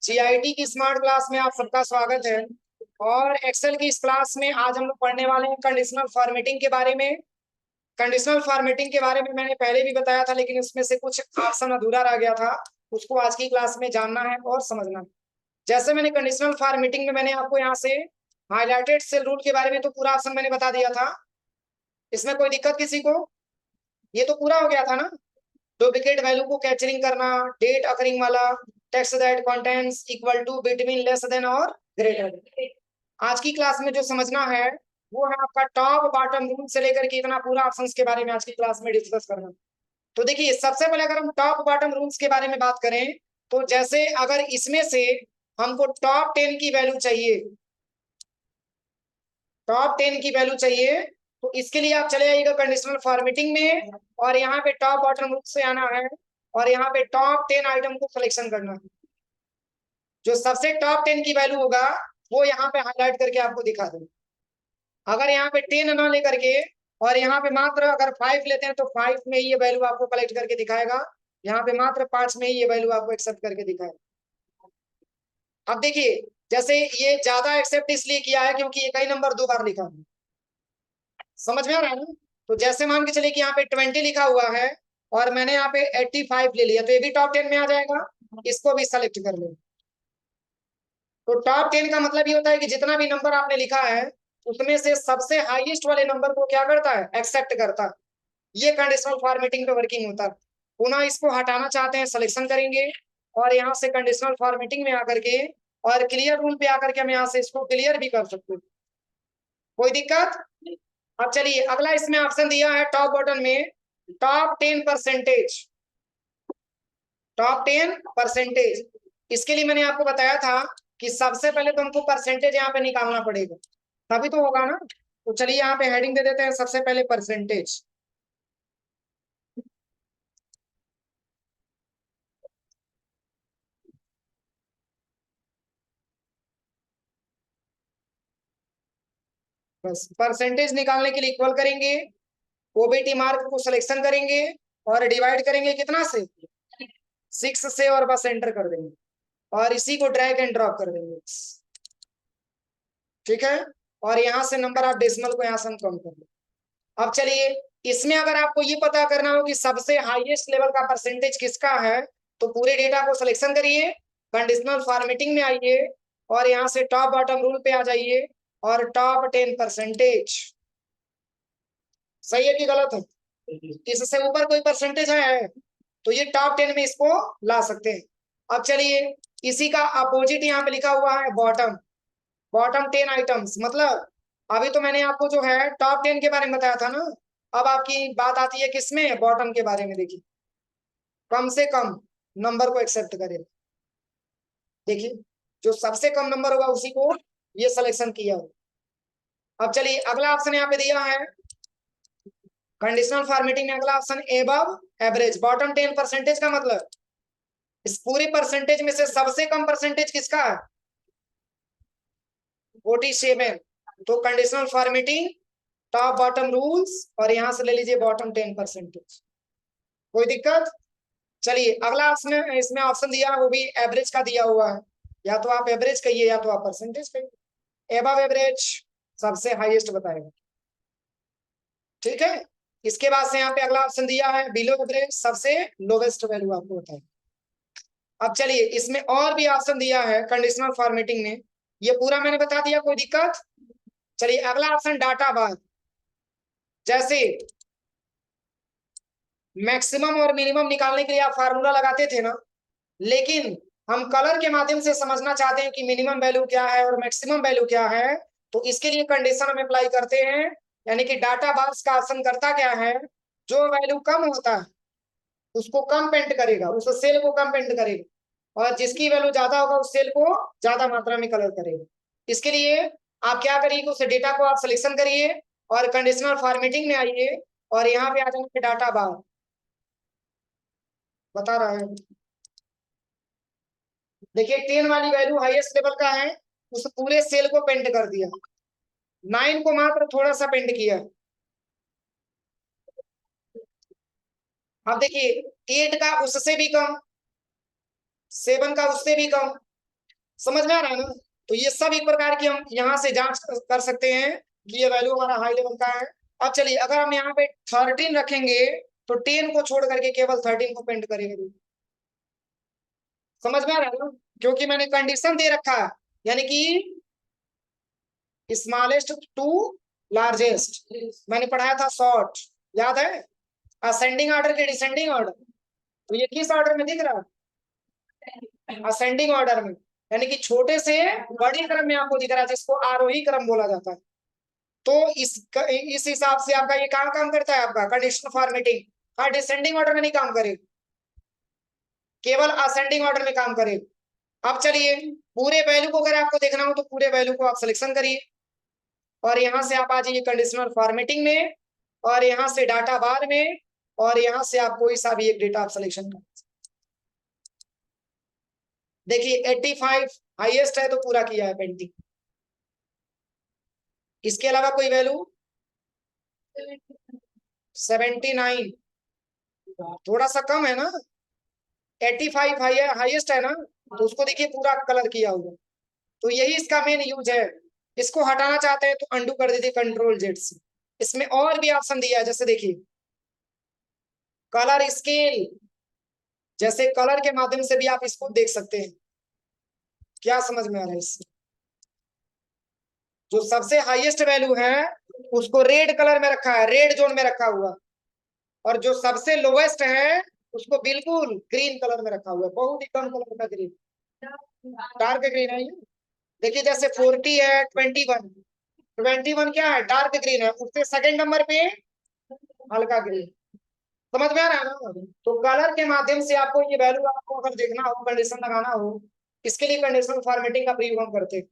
GIT की smart class में आप सबका स्वागत है। और एक्सेल की इस क्लास में आज हम लोग पढ़ने वाले हैं कंडीशनल फॉर्मेटिंग के बारे में। कंडीशनल फॉर्मेटिंग के बारे में मैंने पहले भी बताया था, लेकिन उसमें से कुछ ऑप्शन अधूरा रह गया था। उसको आज की क्लास में जानना है और समझना है। जैसे मैंने कंडीशनल फॉर्मेटिंग में मैंने आपको यहाँ से हाईलाइटेड सेल रूल के बारे में तो पूरा ऑप्शन मैंने बता दिया था। इसमें कोई दिक्कत किसी को? ये तो पूरा हो गया था ना। डुप्लीकेट वैल्यू को कैप्चरिंग करना, डेट अकरिंग वाला, text that contents equal to between less than और ग्रेटर। आज की क्लास में जो समझना है वो है आपका टॉप बॉटम रूल से लेकर के इतना पूरा ऑप्शंस के बारे में आज की क्लास में डिस्कस करना। तो देखिए, सबसे पहले अगर हम टॉप बॉटम रूल्स के बारे में बात करें तो जैसे अगर इसमें से हमको टॉप 10 की वैल्यू चाहिए, टॉप 10 की वैल्यू चाहिए, तो इसके लिए आप चले जाइएगा कंडीशनल फॉर्मेटिंग में और यहाँ पे टॉप बॉटम रूल से आना है और यहाँ पे टॉप 10 आइटम को सिलेक्शन करना है। जो सबसे टॉप 10 की वैल्यू होगा वो यहाँ पे हाईलाइट करके आपको दिखा दूंगा। अगर यहाँ पे 10 ना लेकर के और यहाँ पे मात्र अगर 5 लेते हैं तो 5 में ये वैल्यू आपको कलेक्ट करके दिखाएगा। यहाँ पे मात्र 5 में ये वैल्यू आपको एक्सेप्ट करके दिखाएगा। अब देखिए, जैसे ये ज्यादा एक्सेप्ट इसलिए किया है क्योंकि ये कई नंबर 2 बार लिखा है। समझ में आ रहा है ना? तो जैसे मान के चलिए कि यहाँ पे 20 लिखा हुआ है और मैंने यहाँ पे 85 ले लिया, तो ये भी टॉप 10 में आ जाएगा। इसको भी सेलेक्ट कर ले। तो टॉप 10 का मतलब ये होता है कि जितना भी नंबर आपने लिखा है उसमें से सबसे हाईएस्ट वाले नंबर को क्या करता है? एक्सेप्ट करता है। ये कंडीशनल फॉर्मेटिंग पे वर्किंग होता है। पुनः इसको हटाना चाहते हैं, सिलेक्शन करेंगे और यहाँ से कंडीशनल फॉर्मेटिंग में आकर के और क्लियर रूल पे आकर के हम यहाँ से इसको क्लियर भी कर सकते हैं। कोई दिक्कत? अब चलिए, अगला इसमें ऑप्शन दिया है टॉप बॉटम में टॉप 10%। टॉप 10%। इसके लिए मैंने आपको बताया था कि सबसे पहले तो हमको परसेंटेज यहाँ पे निकालना पड़ेगा, तभी तो होगा ना। तो चलिए यहाँ पे हेडिंग दे देते हैं सबसे पहले परसेंटेज। बस परसेंटेज निकालने के लिए इक्वल करेंगे, ओबीटी मार्क को सिलेक्शन करेंगे और डिवाइड करेंगे कितना से? 6 से, और बस एंटर कर देंगे और इसी को ड्रैग एंड ड्रॉप कर देंगे। ठीक है। और यहाँ से नंबर आप डेसिमल को यहाँ से कम कर दें। अब चलिए, इसमें अगर आपको ये पता करना हो कि सबसे हाईएस्ट लेवल का परसेंटेज किसका है तो पूरे डेटा को सिलेक्शन करिए, कंडीशनल फॉर्मेटिंग में आइए और यहाँ से टॉप बॉटम रूल पे आ जाइए और टॉप 10%। सही है कि गलत है? इससे ऊपर कोई परसेंटेज है तो ये टॉप 10 में इसको ला सकते हैं। अब चलिए, इसी का अपोजिट यहाँ पे लिखा हुआ है बॉटम। बॉटम 10 आइटम्स मतलब अभी तो मैंने आपको जो है टॉप 10 के बारे में बताया था ना। अब आपकी बात आती है किसमें? बॉटम के बारे में। देखिए, कम से कम नंबर को एक्सेप्ट करें। देखिए, जो सबसे कम नंबर होगा उसी को ये सिलेक्शन किया हो। अब चलिए, अगला ऑप्शन यहाँ पे दिया है कंडीशनल फॉर्मेटिंग में। अगला ऑप्शन एबव एवरेज। बॉटम 10% का मतलब इस पूरी परसेंटेज में से सबसे कम परसेंटेज किसका है? 47। तो conditional formatting, top bottom rules और यहां से ले लीजिए बॉटम 10%। कोई दिक्कत? चलिए, अगला ऑप्शन इसमें ऑप्शन दिया है वो भी एवरेज का दिया हुआ है। या तो आप एवरेज कहिए या तो आप परसेंटेज कहिए। एबव एवरेज सबसे हाईएस्ट बताएगा। ठीक है। इसके बाद से यहाँ पे अगला ऑप्शन दिया है बिलो एवरेज, सबसे लोवेस्ट वैल्यू आपको बताएगा। अब चलिए, इसमें और भी ऑप्शन दिया है कंडीशनल फॉर्मेटिंग में, ये पूरा मैंने बता दिया। कोई दिक्कत? चलिए, अगला ऑप्शन डाटा बार। जैसे मैक्सिमम और मिनिमम निकालने के लिए आप फार्मूला लगाते थे ना, लेकिन हम कलर के माध्यम से समझना चाहते हैं कि मिनिमम वैल्यू क्या है और मैक्सिमम वैल्यू क्या है। तो इसके लिए कंडीशन हम अप्लाई करते हैं, यानी कि डाटा बार्स का ऑप्शन करता क्या है? जो वैल्यू कम होता है उसको कम पेंट करेगा, उस सेल को कम पेंट करेगा और जिसकी वैल्यू ज्यादा होगा उस सेल को ज्यादा मात्रा में कलर करेगा। इसके लिए आप क्या करिए, उस डेटा को आप सिलेक्शन करिए और कंडीशनल फॉर्मेटिंग में आइए और यहाँ पे आ जाएंगे डाटा बार। बता रहा है, देखिए 10 वाली वैल्यू हाईएस्ट लेवल का है, उस पूरे सेल को पेंट कर दिया। 9 को मात्र थोड़ा सा पेंट किया। अब देखिए, 8 का उससे भी कम, 7 का उससे भी कम, समझ में आ रहा है ना? तो ये सब एक प्रकार की हम यहाँ से जांच कर सकते हैं कि ये वैल्यू हमारा हाई लेवल का है। अब चलिए अगर हम यहाँ पे 13 रखेंगे तो 10 को छोड़ करके केवल 13 को प्रिंट करेंगे। समझ में आ रहा है ना? क्योंकि मैंने कंडीशन दे रखा है, यानी कि स्मॉलेस्ट टू लार्जेस्ट मैंने पढ़ाया था शॉर्ट, याद है? असेंडिंग ऑर्डर के डिसेंडिंग ऑर्डर। तो ये किस ऑर्डर में दिख रहा है? असेंडिंग ऑर्डर में, यानी कि छोटे से बड़े क्रम में आपको दिख रहा है, जिसको आरोही क्रम बोला जाता है। तो इस हिसाब से आपका ये कहाँ काम करता है, आपका कंडीशनल फॉर्मेटिंग। हाँ, डिसेंडिंग ऑर्डर में नहीं काम करेगा, केवल असेंडिंग ऑर्डर में काम करेगा। अब चलिए पूरे वैल्यू को अगर आपको देखना हो तो पूरे वैल्यू को आप सिलेक्शन करिए और यहां से आप आ जाइए कंडीशनल फॉर्मेटिंग में और यहां से डाटा बार में और यहां से आप कोई सा भी एक डेटा आप सिलेक्शन कर। देखिए 85 हाईएस्ट है तो पूरा किया है पेंटिंग। इसके अलावा कोई वैल्यू 79 थोड़ा सा कम है ना, 85 हाईएस्ट है ना, तो उसको देखिए पूरा कलर किया हुआ। तो यही इसका मेन यूज है। इसको हटाना चाहते हैं तो अंडू कर दीजिए कंट्रोल जेड से। इसमें और भी ऑप्शन दिया है, जैसे देखिए कलर स्केल, जैसे कलर के माध्यम से भी आप इसको देख सकते हैं। क्या समझ में आ रहा है इससे? जो सबसे हाईएस्ट वैल्यू है उसको रेड कलर में रखा है, रेड जोन में रखा हुआ, और जो सबसे लोवेस्ट है उसको बिल्कुल ग्रीन कलर में रखा हुआ है, बहुत ही कम कलर का ग्रीन, डार्क ग्रीन है ये। देखिए जैसे 40 है, 21 क्या है, डार्क ग्रीन है, उससे सेकंड नंबर पे हल्का ग्रीन। समझ में आ रहा है ना? तो कलर के माध्यम से आपको ये वैल्यू आपको अगर देखना हो, कंडीशन लगाना हो, इसके लिए कंडीशनल फॉर्मेटिंग का प्रयोग हम करते हैं।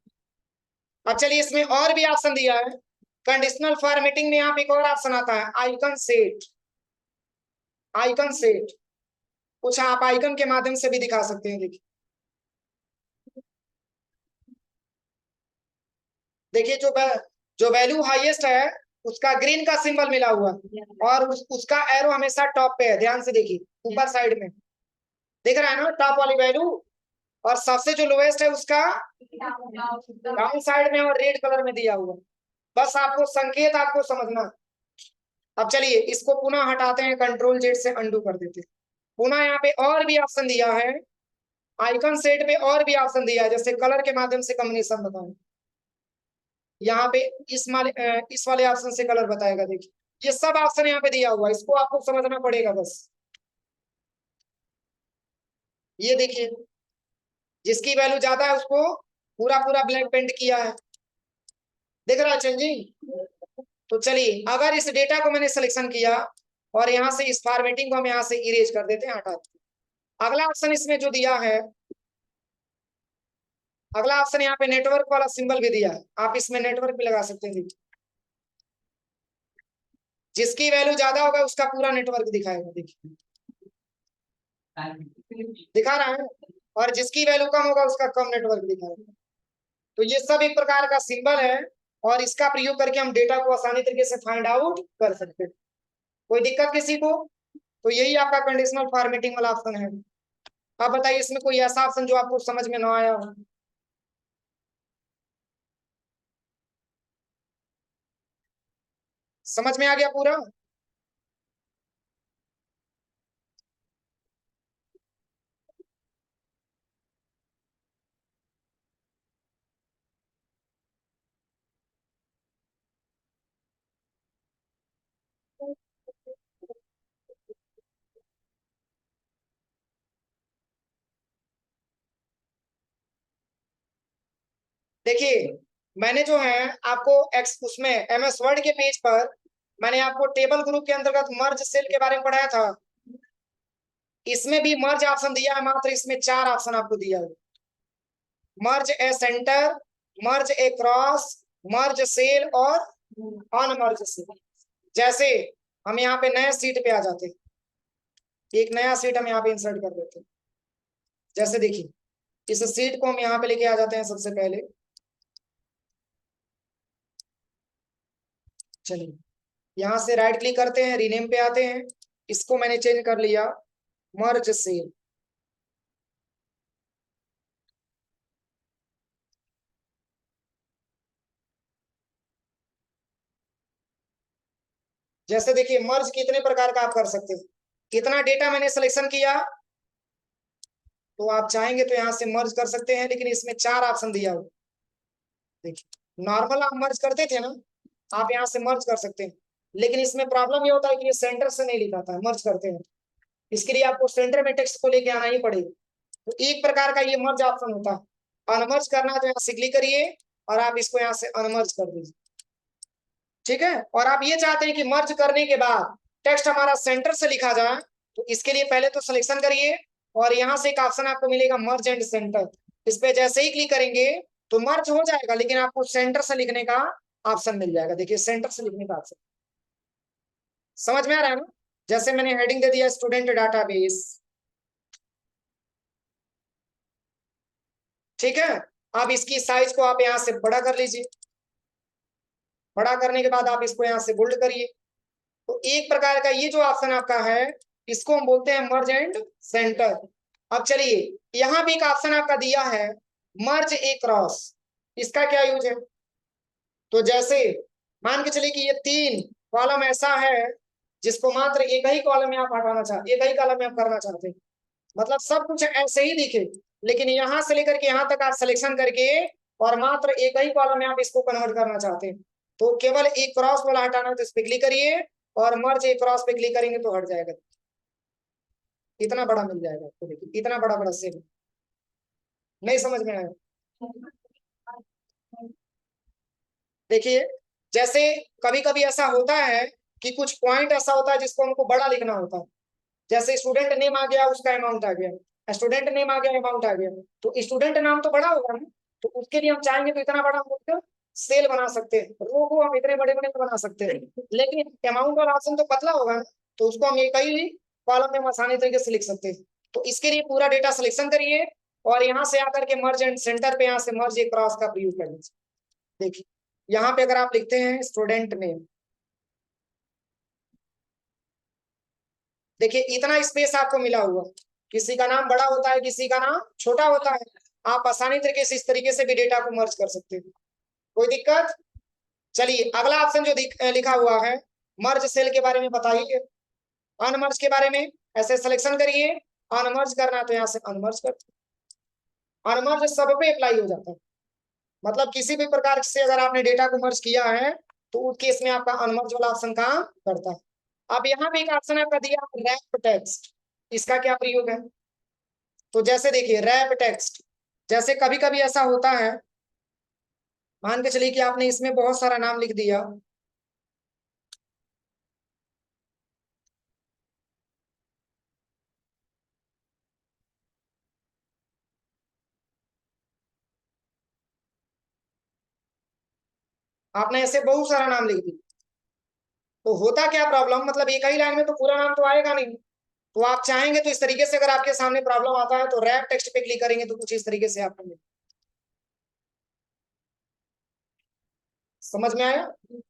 अब चलिए इसमें और भी ऑप्शन दिया है। कंडीशनल फॉर्मेटिंग में यहाँ पे एक और ऑप्शन आता है आइकन सेट। आइकन सेट कुछ आप आइकन के माध्यम से भी दिखा सकते हैं। देखिए देखिए जो वैल्यू हाईएस्ट है उसका ग्रीन का सिंबल मिला हुआ और उसका एरो हमेशा टॉप पे है, ध्यान से देखिए ऊपर साइड में दिख रहा है ना टॉप वाली वैल्यू, और सबसे जो लोएस्ट है उसका डाउन साइड में और रेड कलर में दिया हुआ। बस आपको संकेत आपको समझना। अब चलिए इसको पुनः हटाते हैं, कंट्रोल जेड से अंडू कर देते हैं। पुनः यहाँ पे और भी ऑप्शन दिया है, आइकन सेट पे और भी ऑप्शन दिया है, जैसे कलर के माध्यम से कॉम्बिनेशन बताएं। यहाँ पे इस वाले ऑप्शन से कलर बताएगा। देखिए ये सब ऑप्शन यहाँ पे दिया हुआ है, इसको आपको समझना पड़ेगा बस। ये देखिए जिसकी वैल्यू ज्यादा है उसको पूरा पूरा ब्लैक पेंट किया है, देख रहा है चेंजिंग। तो चलिए अगर इस डेटा को मैंने सिलेक्शन किया और यहाँ से इस फॉर्मेटिंग को हम यहाँ से इरेज कर देते हैं, हटा देते हैं। अगला ऑप्शन इसमें जो दिया है, अगला ऑप्शन यहाँ पे नेटवर्क वाला सिंबल भी दिया है, आप इसमें नेटवर्क भी लगा सकते हैं। जिसकी वैल्यू ज्यादा होगा उसका पूरा नेटवर्क दिखाएगा। देखिए दिखा रहा है, और जिसकी वैल्यू कम होगा उसका कम नेटवर्क दिखाएगा। तो ये सब एक प्रकार का सिंबल है और इसका प्रयोग करके हम डेटा को आसानी तरीके से फाइंड आउट कर सकते हैं। कोई दिक्कत किसी को? तो यही आपका कंडीशनल फॉर्मेटिंग वाला ऑप्शन है। आप बताइए इसमें कोई ऐसा ऑप्शन जो आपको समझ में ना आया हो? समझ में आ गया पूरा? देखिए मैंने जो है आपको एक्स उसमें एमएस वर्ड के पेज पर मैंने आपको टेबल ग्रुप के अंतर्गत मर्ज सेल के बारे में पढ़ाया था। इसमें भी मर्ज ऑप्शन दिया है, मात्र इसमें 4 ऑप्शन आपको दिया है। मर्ज ए सेंटर, मर्ज ए क्रॉस, मर्ज सेल और अनमर्ज सेल। जैसे हम यहाँ पे नए सीट पे आ जाते हैं, एक नया सीट हम यहाँ पे इंसर्ट कर देते हैं। जैसे देखिए इस सीट को हम यहाँ पे लेके आ जाते हैं सबसे पहले। चलिए यहाँ से राइट क्लिक करते हैं, रीनेम पे आते हैं, इसको मैंने चेंज कर लिया मर्ज सेल। जैसे देखिए मर्ज कितने प्रकार का आप कर सकते हैं। कितना डेटा मैंने सिलेक्शन किया, तो आप चाहेंगे तो यहाँ से मर्ज कर सकते हैं, लेकिन इसमें 4 ऑप्शन दिया हुआ। देखिए नॉर्मल आप मर्ज करते थे ना, आप यहाँ से मर्ज कर सकते हैं, लेकिन इसमें प्रॉब्लम ये होता है कि ये सेंटर से नहीं लिखाता है मर्ज करते हैं। इसके लिए आपको सेंटर में टेक्स्ट को लेके आना ही पड़ेगा। तो एक प्रकार का ये मर्ज ऑप्शन होता है। अनमर्ज करना है तो यहाँ से क्लिक करिए और आप इसको यहाँ से अनमर्ज कर दीजिए। ठीक है, और आप ये चाहते हैं कि मर्ज करने के बाद टेक्स्ट हमारा सेंटर से लिखा जाए, तो इसके लिए पहले तो सिलेक्शन करिए और यहाँ से एक ऑप्शन आपको मिलेगा मर्ज एंड सेंटर। इस पे जैसे ही क्लिक करेंगे तो मर्ज हो जाएगा, लेकिन आपको सेंटर से लिखने का ऑप्शन मिल जाएगा। देखिए सेंटर से लिखने का ऑप्शन समझ में आ रहा है ना। जैसे मैंने हेडिंग दे दिया स्टूडेंट डाटाबेस। ठीक है, अब इसकी साइज को आप यहाँ से बड़ा कर लीजिए। बड़ा करने के बाद आप इसको यहाँ से बोल्ड करिए। तो एक प्रकार का ये जो ऑप्शन आपका है, इसको हम बोलते हैं मर्ज एंड सेंटर। अब चलिए यहाँ भी एक ऑप्शन आपका दिया है मर्ज ए क्रॉस। इसका क्या यूज है, तो जैसे मान के चलिए कि ये 3 कॉलम ऐसा है जिसको मात्र एक ही कॉलम में आप हटाना चाहते, एक ही कॉलम में आप करना चाहते हैं, मतलब सब कुछ ऐसे ही दिखे, लेकिन यहाँ से लेकर के यहाँ तक आप सिलेक्शन करके और मात्र एक ही कॉलम में आप इसको कन्वर्ट करना चाहते हैं, तो केवल एक क्रॉस वाला हटाना है तो इस पे क्लिक करिए और मर्ज एक क्रॉस पे क्लिक करेंगे तो हट जाएगा। इतना बड़ा मिल जाएगा आपको। देखिए इतना बड़ा बड़ा सेल। नहीं समझ में आया। देखिए जैसे कभी कभी ऐसा होता है कि कुछ पॉइंट ऐसा होता है जिसको हमको बड़ा लिखना होता है। जैसे स्टूडेंट नेम आ गया, उसका अमाउंट आ गया, स्टूडेंट नेम आ गया, अमाउंट आ गया, तो स्टूडेंट नाम तो बड़ा होगा ना, तो उसके लिए हम चाहेंगे तो इतना बड़ा हम सेल बना सकते हैं, रो को हम इतने बड़े बड़े बना सकते हैं, लेकिन अमाउंट और ऑप्शन तो पतला होगा ना, तो उसको हम एक ही कॉलम में हम आसानी तरीके से लिख सकते हैं। तो इसके लिए पूरा डेटा सिलेक्शन करिए और यहाँ से आकर के मर्ज एंड सेंटर पे यहाँ से मर्ज एक क्रॉस का प्रयोग कर लीजिए। देखिए यहाँ पे अगर आप लिखते हैं स्टूडेंट नेम, देखिए इतना स्पेस आपको मिला हुआ। किसी का नाम बड़ा होता है, किसी का नाम छोटा होता है, आप आसानी तरीके से इस तरीके से भी डेटा को मर्ज कर सकते हैं। कोई दिक्कत। चलिए अगला ऑप्शन जो लिखा हुआ है मर्ज सेल के बारे में बताइए। अनमर्ज के बारे में ऐसे सिलेक्शन करिए, अनमर्ज करना तो यहाँ से अनमर्ज कर। अनमर्ज सब पे अप्लाई हो जाता है, मतलब किसी भी प्रकार से अगर आपने डेटा को मर्ज किया है तो उस केस में आपका अनमर्ज वाला ऑप्शन काम करता है। अब यहाँ पे एक ऑप्शन आपका दिया रैप टेक्स्ट। इसका क्या प्रयोग है, तो जैसे देखिए रैप टेक्स्ट, जैसे कभी कभी ऐसा होता है, मान के चलिए कि आपने इसमें बहुत सारा नाम लिख दिया, आपने ऐसे बहुत सारा नाम लिख दिया, तो होता क्या प्रॉब्लम, मतलब एक ही लाइन में तो पूरा नाम तो आएगा नहीं। तो आप चाहेंगे तो इस तरीके से अगर आपके सामने प्रॉब्लम आता है तो रैप टेक्स्ट पे क्लिक करेंगे तो कुछ इस तरीके से आपको समझ में आया।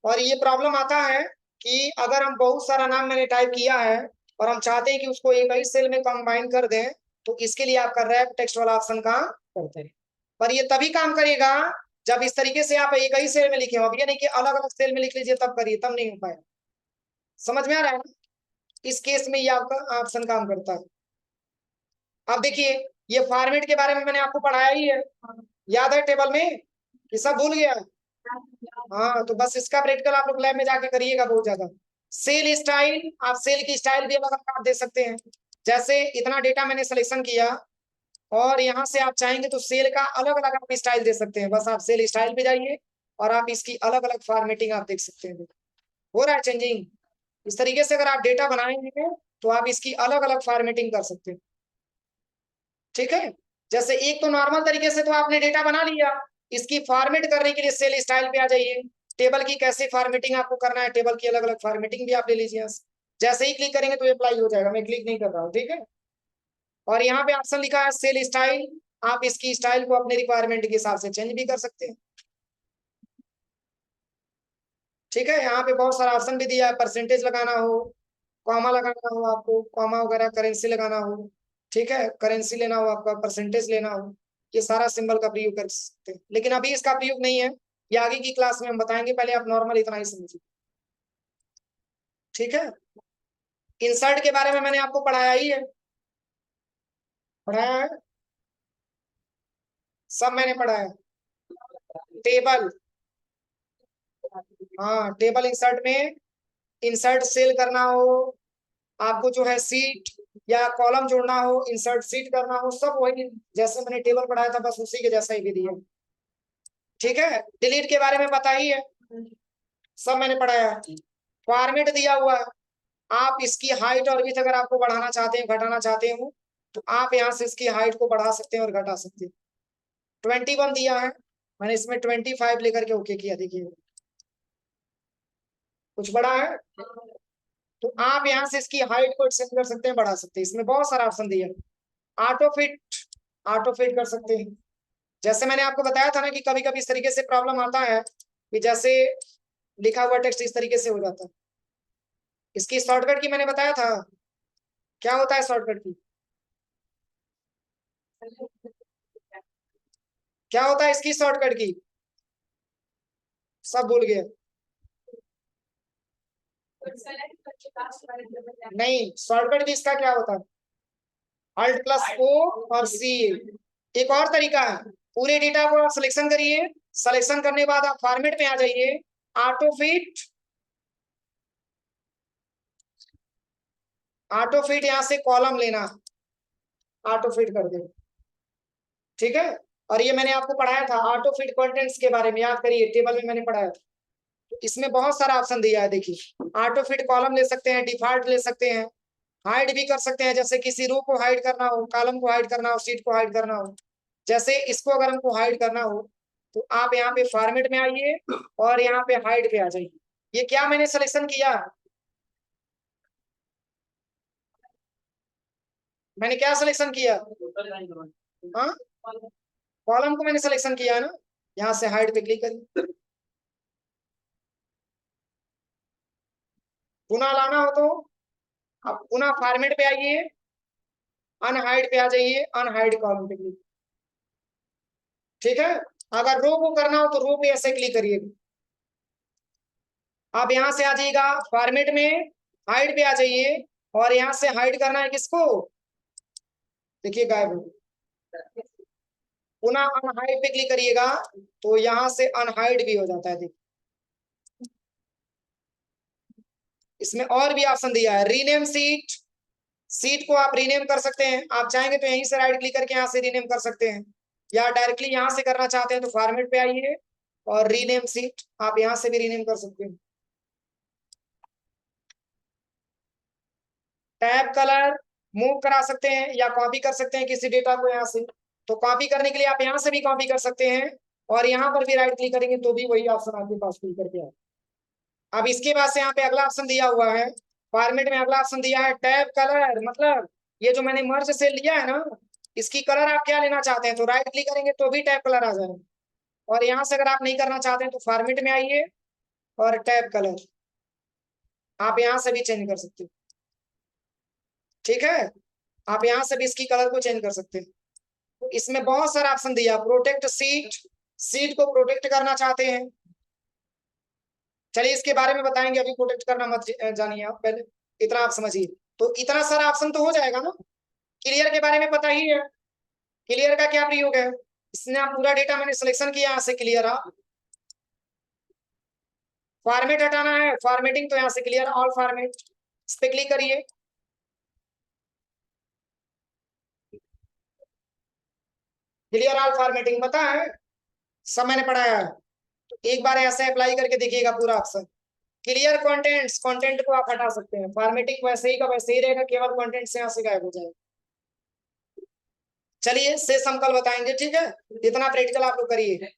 और ये प्रॉब्लम आता है कि अगर हम बहुत सारा नाम मैंने टाइप किया है और हम चाहते हैं कि उसको एक ही सेल में कंबाइन कर दें, तो इसके लिए आपका रैप टेक्स्ट वाला ऑप्शन काम करते हैं। पर ये तभी काम करेगा जब इस तरीके से आप एक ही सेल में लिखे हो। अब ये नहीं कि अलग अलग सेल में लिख लीजिए तब करिए, तब नहीं हो पाएगा। समझ में आ रहा है ना, इस केस में ये आपका ऑप्शन काम करता है। अब देखिए ये फॉर्मेट के बारे में मैंने आपको पढ़ाया ही है, याद है टेबल में कि सब भूल गया। हाँ तो बस इसका प्रैक्टिकल आप लोग लैब में जाके करिएगा बहुत ज्यादा। सेल स्टाइल, आप सेल की स्टाइल भी अलग अलग आप दे सकते हैं। जैसे इतना डेटा मैंने सिलेक्शन किया और यहाँ से आप चाहेंगे तो सेल का अलग अलग आप स्टाइल दे सकते हैं। बस आप सेल स्टाइल पे जाइए और आप इसकी अलग अलग फॉर्मेटिंग आप देख सकते हैं, हो रहा है चेंजिंग। इस तरीके से अगर आप डेटा बनाएंगे तो आप इसकी अलग अलग फॉर्मेटिंग कर सकते हैं। ठीक है, जैसे एक तो नॉर्मल तरीके से तो आपने डेटा बना लिया, इसकी फॉर्मेट करने के लिए सेल स्टाइल पे आ जाइए। टेबल की कैसे फॉर्मेटिंग आपको करना है, टेबल की अलग अलग फॉर्मेटिंग भी आप ले लीजिए। जैसे ही क्लिक करेंगे तो अप्लाई हो जाएगा, मैं क्लिक नहीं कर रहा हूँ। ठीक है, और यहाँ पे ऑप्शन लिखा है सेल स्टाइल, आप इसकी स्टाइल को अपने रिक्वायरमेंट के हिसाब से चेंज भी कर सकते हैं। ठीक है, यहाँ पे बहुत सारा ऑप्शन भी दिया है, परसेंटेज लगाना हो, कॉमा लगाना हो, आपको कॉमा वगैरह, करेंसी लगाना हो, ठीक है, करेंसी लेना हो, आपका परसेंटेज लेना हो, ये सारा सिंबल का प्रयोग कर सकते हैं, लेकिन अभी इसका प्रयोग नहीं है, ये आगे की क्लास में हम बताएंगे, पहले आप नॉर्मल इतना ही समझिए। ठीक है। इंसर्ट के बारे में मैंने आपको पढ़ाया ही है, पढ़ाया है, सब मैंने पढ़ाया। टेबल, हाँ टेबल इंसर्ट में, इंसर्ट सेल करना हो आपको, जो है सीट या कॉलम जोड़ना हो, इंसर्ट सीट करना हो, सब वही जैसे मैंने टेबल पढ़ाया था, बस उसी के जैसा ही विधि है। ठीक है। डिलीट के बारे में पता ही है, सब मैंने पढ़ाया है। फॉर्मेट दिया हुआ है, आप इसकी हाइट और विड्थ अगर आपको बढ़ाना चाहते हैं, घटाना चाहते हो, तो आप यहाँ से इसकी हाइट को बढ़ा सकते हैं और घटा सकते हैं। 21 दिया है, मैंने इसमें 25 लेकर के ओके किया, देखिए कुछ बड़ा है, तो आप यहाँ से इसकी हाइट को एक्सटेंड कर सकते हैं, बढ़ा सकते हैं, इसमें बहुत सारा ऑप्शन दिया है। ऑटो फिट, ऑटो फिट कर सकते हैं। जैसे मैंने आपको बताया था ना कि कभी कभी इस तरीके से प्रॉब्लम आता है कि जैसे लिखा हुआ टेक्स्ट इस तरीके से हो जाता है, इसकी शॉर्टकट की मैंने बताया था, क्या होता है शॉर्टकट की, क्या होता है इसकी शॉर्टकट की, सब भूल गए। नहीं, शॉर्टकट की इसका क्या होता है, अल्ट प्लस ओ और सी। एक और तरीका है, पूरे डेटा को आप सिलेक्शन करिए, सिलेक्शन करने के बाद आप फॉर्मेट में आ जाइए, ऑटो फिट, ऑटो फिट यहां से कॉलम लेना, ऑटो फिट कर दे। ठीक है। और ये मैंने आपको पढ़ाया था ऑटो फिट कंटेंट्स के बारे में, याद करिए टेबल में मैंने पढ़ाया था। तो इसमें बहुत सारा ऑप्शन दिया है, देखिए ऑटो फिट कॉलम ले सकते हैं, डिफॉल्ट ले सकते हैं, हाइड भी कर सकते हैं, जैसे किसी रो को हाइड करना हो, कॉलम को हाइड करना हो, शीट को हाइड करना हो। जैसे इसको अगर हमको हाइड करना हो, तो आप यहाँ पे फॉर्मेट में आइए और यहाँ पे हाइड पे आ जाइए। ये क्या मैंने सिलेक्शन किया, मैंने क्या सिलेक्शन किया, हाँ कॉलम को मैंने सिलेक्शन किया है ना, यहाँ से हाइड पे क्लिक करिए। पुनः लाना हो तो आप पुनः फॉर्मेट पे आइए, अनहाइड पे आ जाइए, अनहाइड कॉलम पे क्लिक। ठीक है। अगर रो को करना हो तो रो पे ऐसे क्लिक करिए, आप यहां से आ जाइएगा फॉर्मेट में, हाइड पे आ जाइए, और यहां से हाइड करना है किसको, देखिए गायब हो, पुनः अनहाइड पे क्लिक करिएगा, तो यहां से अनहाइड भी हो जाता है, देखिए इसमें और भी ऑप्शन दिया है, रीनेम सीट, सीट को आप रीनेम कर सकते हैं, आप चाहेंगे तो यहीं से राइट क्लिक करके यहाँ से रीनेम कर सकते हैं, या डायरेक्टली यहाँ से करना चाहते हैं तो फॉर्मेट पे आइए और रीनेम सीट, आप यहाँ से भी रीनेम कर सकते हैं। टैब कलर मूव करा सकते हैं या कॉपी कर सकते हैं किसी डेटा को यहाँ से, तो कॉपी करने के लिए आप यहाँ से भी कॉपी कर सकते हैं, और यहाँ पर भी राइट क्लिक करेंगे तो भी वही ऑप्शन आपके पास खुल करके आए। अब इसके बाद से यहाँ पे अगला ऑप्शन दिया हुआ है, फॉर्मेट में अगला ऑप्शन दिया है टैब कलर, मतलब ये जो मैंने मर्ज से लिया है ना, इसकी कलर आप क्या लेना चाहते हैं, तो राइट क्लिक करेंगे तो भी टैब कलर आ जाएगा, और यहाँ से अगर आप नहीं करना चाहते हैं तो फॉर्मेट में आइए और टैब कलर आप यहाँ से भी चेंज कर सकते हैं। ठीक है। आप यहाँ से भी इसकी कलर को चेंज कर सकते हैं। तो इसमें बहुत सारा ऑप्शन दिया, प्रोटेक्ट सीट, सीट को प्रोटेक्ट करना चाहते हैं, चलिए इसके बारे में बताएंगे, अभी प्रोटेक्ट करना मत जानिए आप, पहले इतना आप समझिए, तो इतना सारा ऑप्शन तो हो जाएगा ना। क्लियर के बारे में पता ही है, क्लियर का क्या प्रयोग है, इसने आप पूरा डेटा मैंने सिलेक्शन किया यहाँ से क्लियर, आप फॉर्मेट हटाना है, फॉर्मेटिंग, तो यहाँ से क्लियर ऑल फॉर्मेट, इस पे क्लिक करिए, क्लियर ऑल फॉर्मेटिंग पता है, सब मैंने पढ़ाया है। तो एक बार ऐसे अप्लाई करके देखिएगा पूरा ऑप्शन। क्लियर कंटेंट्स, कंटेंट को आप हटा सकते हैं, फॉर्मेटिंग वैसे ही का वैसे ही रहेगा, केवल कंटेंट से यहाँ से गायब हो जाएगा। चलिए से सम कल बताएंगे, ठीक है, इतना प्रैक्टिकल आप लोग करिए।